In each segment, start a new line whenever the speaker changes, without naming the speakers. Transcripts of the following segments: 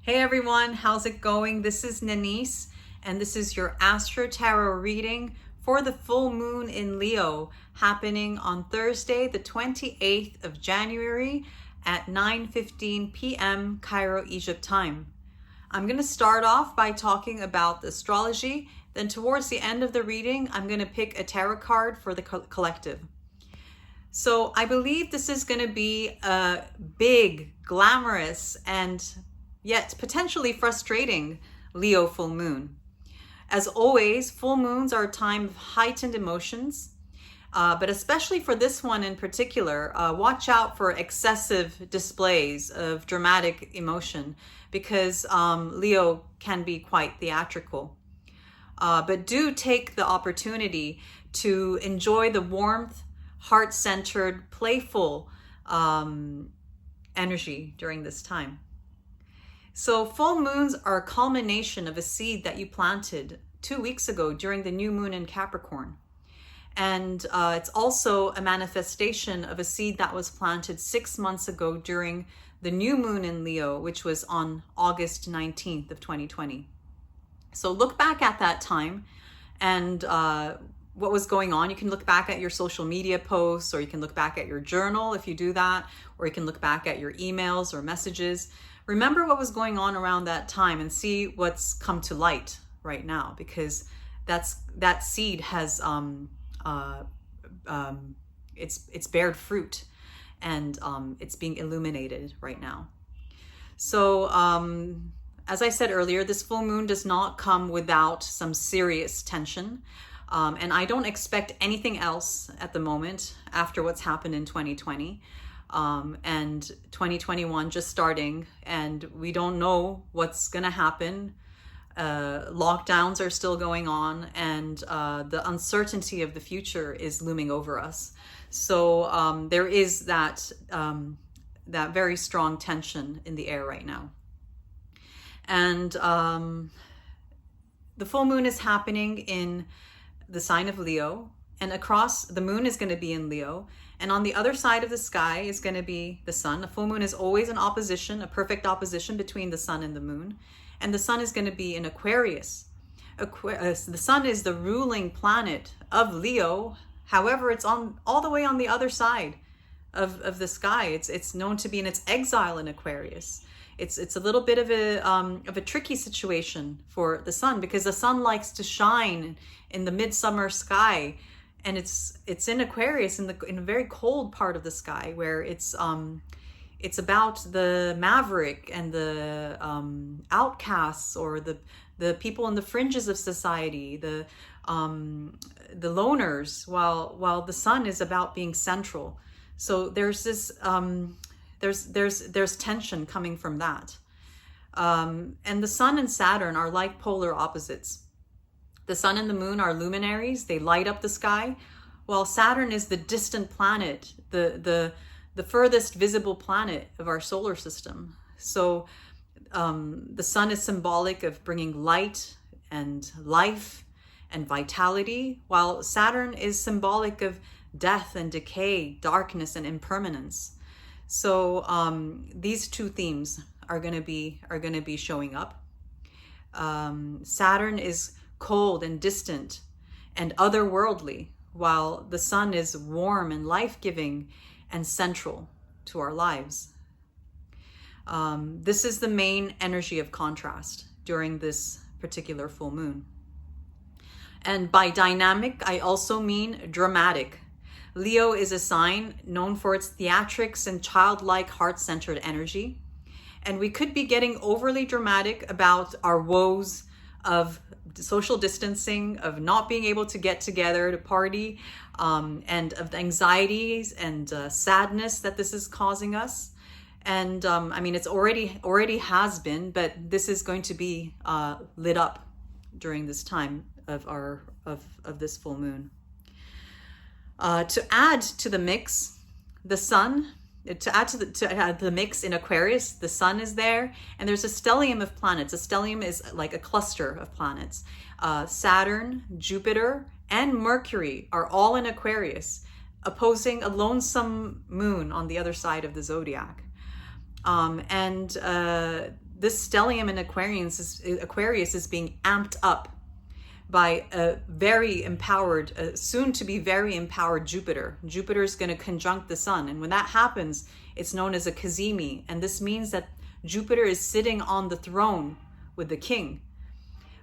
Hey everyone, how's it going? This is Nanice, and this is your Astro Tarot reading for the full moon in Leo, happening on Thursday, the 28th of January at 9:15 p.m. Cairo, Egypt time. I'm going to start off by talking about the astrology. Then towards the end of the reading, I'm going to pick a tarot card for the collective. So I believe this is going to be a big, glamorous, and yet potentially frustrating Leo full moon. As always, full moons are a time of heightened emotions, but especially for this one in particular, watch out for excessive displays of dramatic emotion because Leo can be quite theatrical. But do take the opportunity to enjoy the warmth, heart-centered, playful energy during this time. So full moons are a culmination of a seed that you planted 2 weeks ago during the new moon in Capricorn. And it's also a manifestation of a seed that was planted 6 months ago during the new moon in Leo, which was on August 19th of 2020. So look back at that time and what was going on. You can look back at your social media posts, or you can look back at your journal if you do that, or you can look back at your emails or messages. Remember what was going on around that time and see what's come to light right now, because that seed has it's bared fruit, and it's being illuminated right now. So as I said earlier, this full moon does not come without some serious tension. And I don't expect anything else at the moment after what's happened in 2020 and 2021 just starting, and we don't know what's going to happen. Lockdowns are still going on, and the uncertainty of the future is looming over us. So there is that very strong tension in the air right now. And the full moon is happening in the sign of Leo, and across the moon is going to be in Leo, and on the other side of the sky is going to be the sun. A full moon is always an opposition, a perfect opposition between the sun and the moon, and the sun is going to be in Aquarius. The sun is the ruling planet of Leo. However, it's on all the way on the other side of the sky. It's known to be in its exile in Aquarius. It's a little bit of a tricky situation for the sun, because the sun likes to shine in the midsummer sky, and it's in Aquarius in a very cold part of the sky, where it's about the maverick and the outcasts, or the people in the fringes of society, the loners, while the sun is about being central. So there's this there's tension coming from that. And the sun and Saturn are like polar opposites. The sun and the moon are luminaries. They light up the sky, while Saturn is the distant planet, the furthest visible planet of our solar system. So the sun is symbolic of bringing light and life and vitality, while Saturn is symbolic of death and decay, darkness and impermanence. So these two themes are going to be showing up. Saturn is cold and distant and otherworldly, while the sun is warm and life-giving and central to our lives. This is the main energy of contrast during this particular full moon. And by dynamic, I also mean dramatic. Leo is a sign known for its theatrics and childlike, heart-centered energy. And we could be getting overly dramatic about our woes of social distancing, of not being able to get together to party, and of the anxieties and sadness that this is causing us. And I mean, it's already has been, but this is going to be lit up during this time of this full moon. To add to the mix, the sun, to add to the mix in Aquarius, the sun is there, and there's a stellium of planets. A stellium is like a cluster of planets. Saturn, Jupiter, and Mercury are all in Aquarius, opposing a lonesome moon on the other side of the zodiac. And this stellium in Aquarius is being amped up by a very empowered, soon to be very empowered Jupiter. Jupiter is going to conjunct the sun. And when that happens, it's known as a cazimi. And this means that Jupiter is sitting on the throne with the king.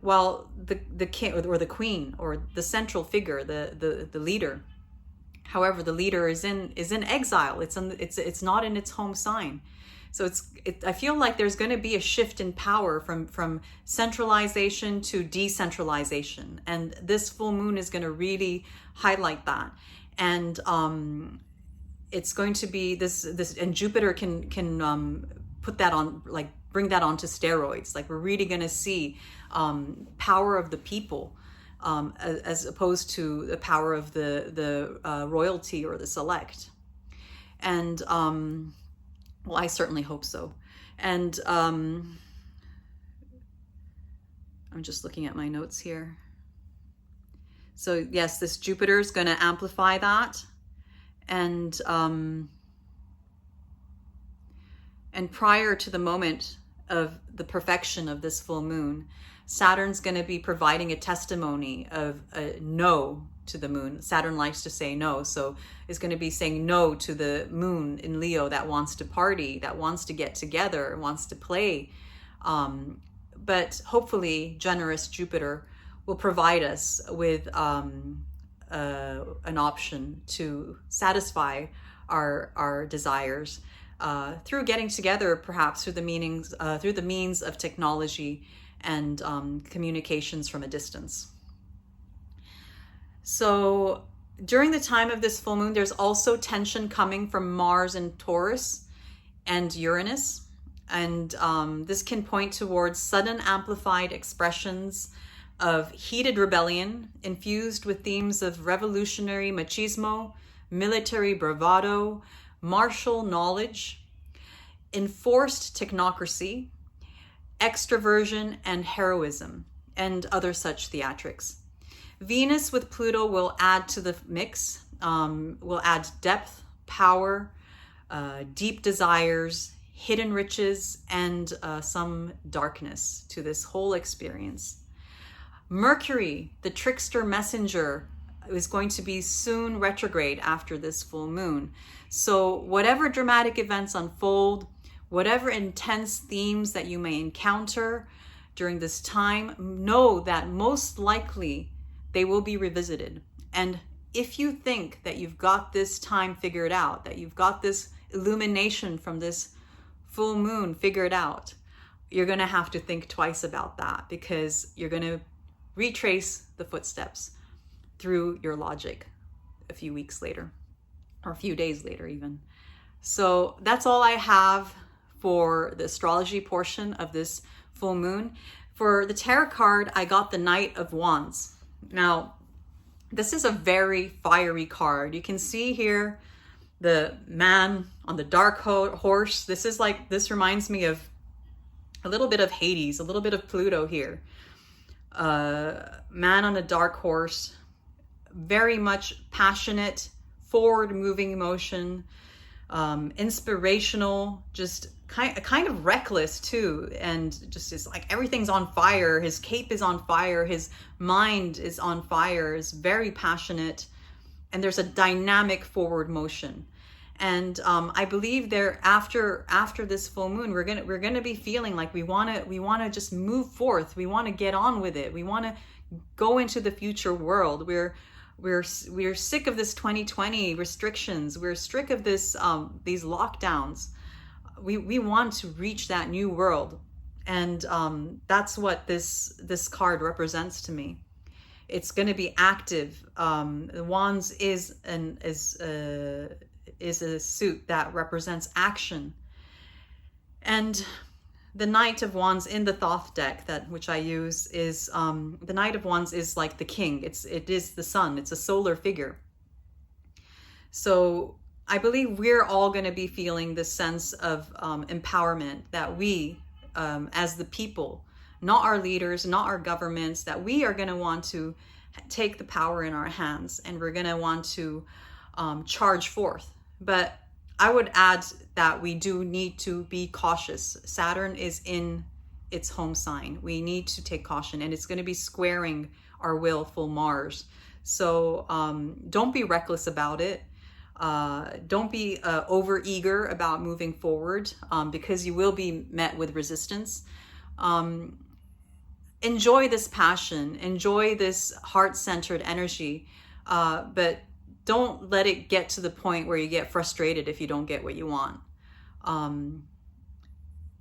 While the king or the queen or the central figure, the leader. However, the leader is in exile. It's not in its home sign. So I feel like there's going to be a shift in power from centralization to decentralization, and this full moon is going to really highlight that. And it's going to be this, and Jupiter can put that on, like bring that onto steroids. Like we're really going to see power of the people, as opposed to the power of the royalty or the select. And well, I certainly hope so. And I'm just looking at my notes here. So yes, this Jupiter is going to amplify that. And prior to the moment of the perfection of this full moon, Saturn's going to be providing a testimony of a no to the moon. Saturn likes to say no, so it's going to be saying no to the moon in Leo that wants to party, that wants to get together, wants to play. But hopefully generous Jupiter will provide us with an option to satisfy our desires through getting together, perhaps through the means of technology and communications from a distance. So during the time of this full moon, there's also tension coming from Mars and Taurus and Uranus. And this can point towards sudden amplified expressions of heated rebellion infused with themes of revolutionary machismo, military bravado, martial knowledge, enforced technocracy, extroversion, and heroism, and other such theatrics. Venus with Pluto will add to the mix, will add depth, power, deep desires, hidden riches, and some darkness to this whole experience. Mercury, the trickster messenger, is going to be soon retrograde after this full moon. So whatever dramatic events unfold, whatever intense themes that you may encounter during this time, know that most likely they will be revisited. And if you think that you've got this time figured out, that you've got this illumination from this full moon figured out, you're going to have to think twice about that, because you're going to retrace the footsteps through your logic a few weeks later, or a few days later even. So that's all I have for the astrology portion of this full moon. For the tarot card, I got the Knight of Wands. Now, this is a very fiery card. You can see here the man on the dark horse. This reminds me of a little bit of Hades, a little bit of Pluto here. Man on a dark horse, very much passionate, forward-moving emotion, inspirational, just kind of reckless too, and just is like everything's on fire. His cape is on fire, his mind is on fire, is very passionate, and there's a dynamic forward motion. And I believe there after this full moon, we're gonna be feeling like we wanna just move forth. We want to get on with it. We want to go into the future world. We're sick of this 2020 restrictions. We're sick of this these lockdowns. We want to reach that new world, and that's what this card represents to me. It's going to be active. The Wands is a suit that represents action, and the Knight of Wands in the Thoth deck which I use is the Knight of Wands is like the king. It is the sun. It's a solar figure. So I believe we're all going to be feeling this sense of empowerment, that we, as the people, not our leaders, not our governments, that we are going to want to take the power in our hands, and we're going to want to charge forth. But I would add that we do need to be cautious. Saturn is in its home sign. We need to take caution, and it's going to be squaring our willful Mars. So don't be reckless about it. Don't be over eager about moving forward, because you will be met with resistance. Enjoy this passion, enjoy this heart-centered energy, but don't let it get to the point where you get frustrated if you don't get what you want.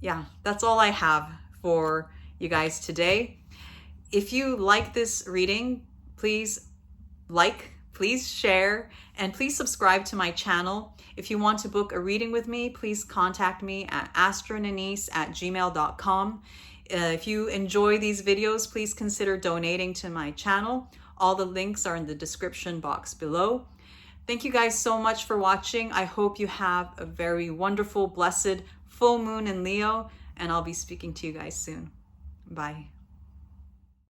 Yeah, that's all I have for you guys today. If you like this reading, please please share, and please subscribe to my channel. If you want to book a reading with me, please contact me at astronanice@gmail.com. If you enjoy these videos, please consider donating to my channel. All the links are in the description box below. Thank you guys so much for watching. I hope you have a very wonderful, blessed full moon in Leo, and I'll be speaking to you guys soon. Bye.